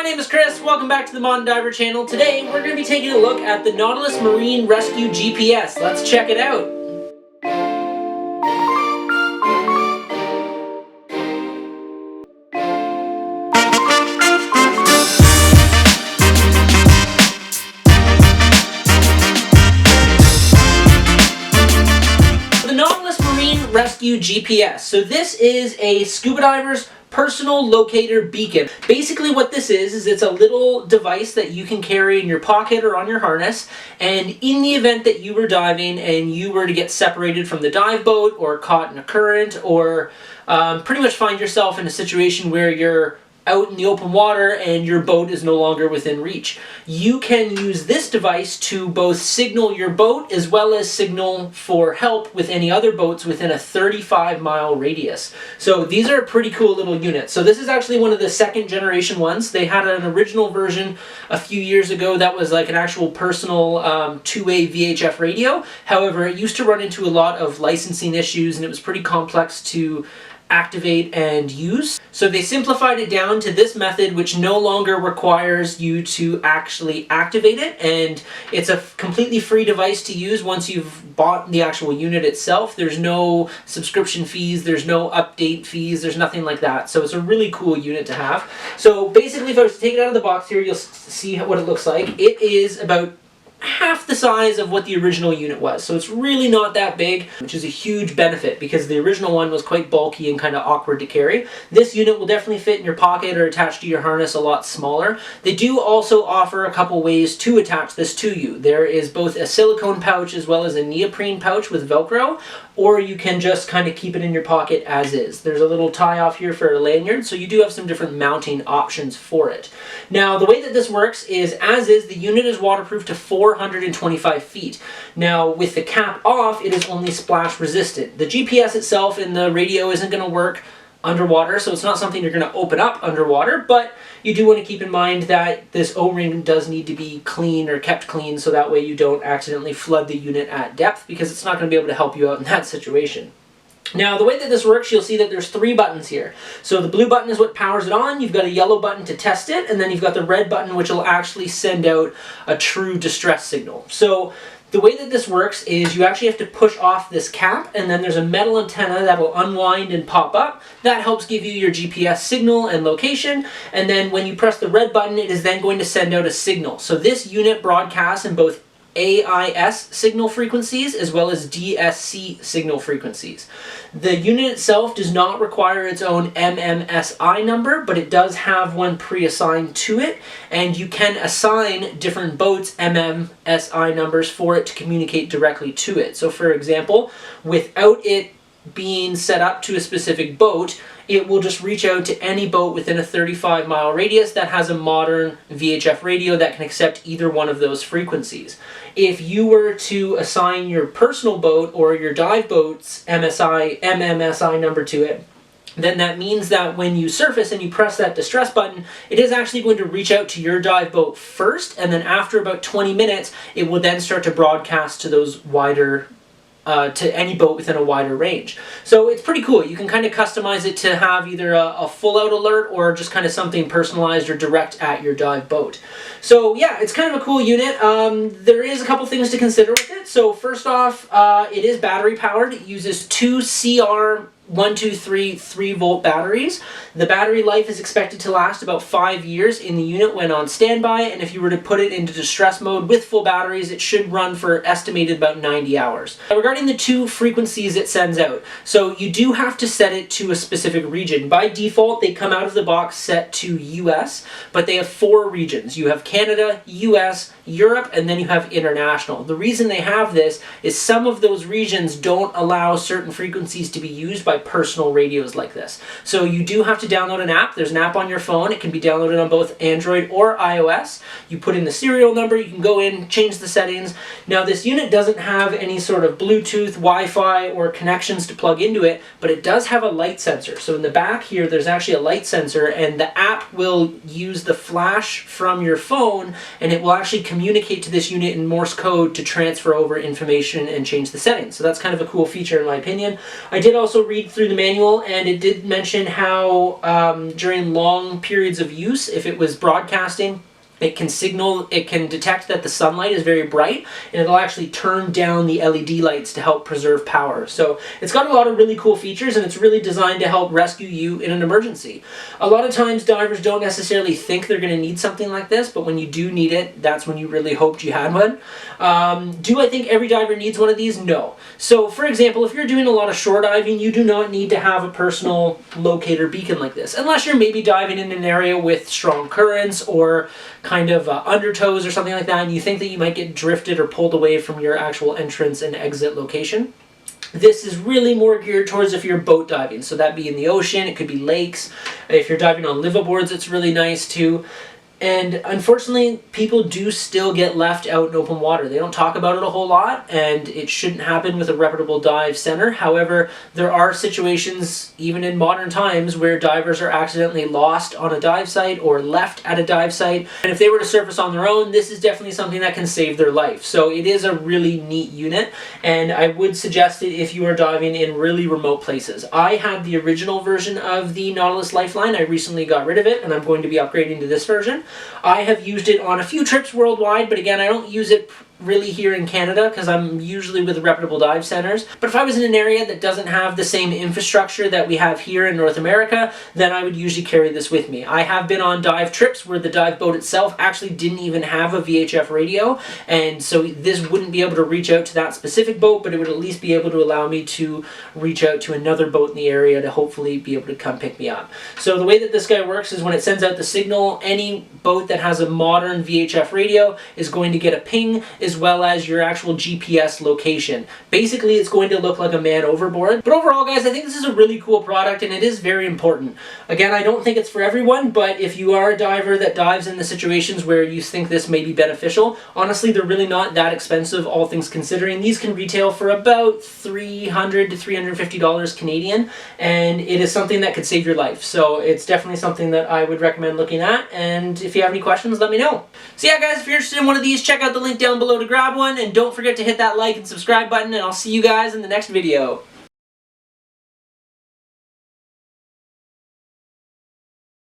name is Chris, welcome back to the Modern Diver channel. Today we're going to be taking a look at the Nautilus Marine Rescue GPS. Let's check it out. The Nautilus Marine Rescue GPS. So this is a scuba diver's personal locator beacon. Basically what this is it's a little device that you can carry in your pocket or on your harness, and in the event that you were diving and you were to get separated from the dive boat or caught in a current or pretty much find yourself in a situation where you're out in the open water and your boat is no longer within reach, you can use this device to both signal your boat as well as signal for help with any other boats within a 35-mile radius. So these are a pretty cool little unit. So this is actually one of the second generation ones. They had an original version a few years ago that was like an actual personal two-way VHF radio. However, it used to run into a lot of licensing issues and it was pretty complex to activate and use. So they simplified it down to this method, which no longer requires you to actually activate it, and it's a completely free device to use once you've bought the actual unit itself. There's no subscription fees, there's no update fees, there's nothing like that. So it's a really cool unit to have. So basically, if I was to take it out of the box here, you'll see what it looks like. It is about half the size of what the original unit was, so it's really not that big, which is a huge benefit because the original one was quite bulky and kind of awkward to carry. This unit will definitely fit in your pocket or attached to your harness a lot smaller. They do also offer a couple ways to attach this to you. There is both a silicone pouch as well as a neoprene pouch with Velcro, or you can just kind of keep it in your pocket as is. There's a little tie off here for a lanyard, so you do have some different mounting options for it. Now the way that this works is, as is, the unit is waterproof to 425 feet. Now with the cap off, it is only splash resistant. The GPS itself and the radio isn't going to work underwater, so it's not something you're going to open up underwater, but you do want to keep in mind that this O-ring does need to be clean or kept clean, so that way you don't accidentally flood the unit at depth, because it's not going to be able to help you out in that situation. Now, the way that this works, you'll see that there's 3 buttons here. So the blue button is what powers it on, you've got a yellow button to test it, and then you've got the red button which will actually send out a true distress signal. So the way that this works is you actually have to push off this cap, and then there's a metal antenna that will unwind and pop up. That helps give you your GPS signal and location, and then when you press the red button, it is then going to send out a signal. So this unit broadcasts in both AIS signal frequencies as well as DSC signal frequencies. The unit itself does not require its own MMSI number, but it does have one pre-assigned to it, and you can assign different boats MMSI numbers for it to communicate directly to it. So for example, without it being set up to a specific boat, it will just reach out to any boat within a 35-mile radius that has a modern VHF radio that can accept either one of those frequencies. If you were to assign your personal boat or your dive boat's MMSI number to it, then that means that when you surface and you press that distress button, it is actually going to reach out to your dive boat first, and then after about 20 minutes, it will then start to broadcast to those wider to any boat within a wider range. So it's pretty cool. You can kind of customize it to have either a full-out alert or just kind of something personalized or direct at your dive boat. So yeah, it's kind of a cool unit. There is a couple things to consider with it. So first off, it is battery powered. It uses 2 CR 123 3-volt batteries. The battery life is expected to last about 5 years in the unit when on standby, and if you were to put it into distress mode with full batteries, it should run for estimated about 90 hours. Now, regarding the 2 frequencies it sends out, so you do have to set it to a specific region. By default, they come out of the box set to US, but they have 4 regions. You have Canada, US, Europe, and then you have international. The reason they have this is some of those regions don't allow certain frequencies to be used by personal radios like this. So you do have to download an app. There's an app on your phone. It can be downloaded on both Android or iOS. You put in the serial number, you can go in, change the settings. Now this unit doesn't have any sort of Bluetooth, Wi-Fi, or connections to plug into it, but it does have a light sensor. So in the back here, there's actually a light sensor, and the app will use the flash from your phone, and it will actually communicate to this unit in Morse code to transfer over information and change the settings. So that's kind of a cool feature in my opinion. I did also read read through the manual, and it did mention how during long periods of use, if it was broadcasting, it can detect that the sunlight is very bright, and it'll actually turn down the LED lights to help preserve power. So it's got a lot of really cool features, and it's really designed to help rescue you in an emergency. A lot of times divers don't necessarily think they're going to need something like this, but when you do need it, that's when you really hoped you had one. Do I think every diver needs one of these? No. So for example, if you're doing a lot of shore diving, you do not need to have a personal locator beacon like this, unless you're maybe diving in an area with strong currents or kind of undertows or something like that, and you think that you might get drifted or pulled away from your actual entrance and exit location. This is really more geared towards if you're boat diving, so that'd be in the ocean, it could be lakes. If you're diving on liveaboards, it's really nice too. And unfortunately, people do still get left out in open water. They don't talk about it a whole lot, and it shouldn't happen with a reputable dive center. However, there are situations, even in modern times, where divers are accidentally lost on a dive site or left at a dive site. And if they were to surface on their own, this is definitely something that can save their life. So it is a really neat unit, and I would suggest it if you are diving in really remote places. I had the original version of the Nautilus Lifeline. I recently got rid of it, and I'm going to be upgrading to this version. I have used it on a few trips worldwide, but again, I don't use it really here in Canada because I'm usually with reputable dive centers. But if I was in an area that doesn't have the same infrastructure that we have here in North America, then I would usually carry this with me. I have been on dive trips where the dive boat itself actually didn't even have a VHF radio, and so this wouldn't be able to reach out to that specific boat, but it would at least be able to allow me to reach out to another boat in the area to hopefully be able to come pick me up. So the way that this guy works is when it sends out the signal, any boat that has a modern VHF radio is going to get a ping as well as your actual GPS location. Basically, it's going to look like a man overboard. But overall, guys, I think this is a really cool product, and it is very important. Again, I don't think it's for everyone, but if you are a diver that dives in the situations where you think this may be beneficial, honestly, they're really not that expensive, all things considering. These can retail for about $300 to $350 Canadian, and it is something that could save your life. So it's definitely something that I would recommend looking at, and if you have any questions, let me know. So yeah, guys, if you're interested in one of these, check out the link down below to grab one, and don't forget to hit that like and subscribe button, and I'll see you guys in the next video.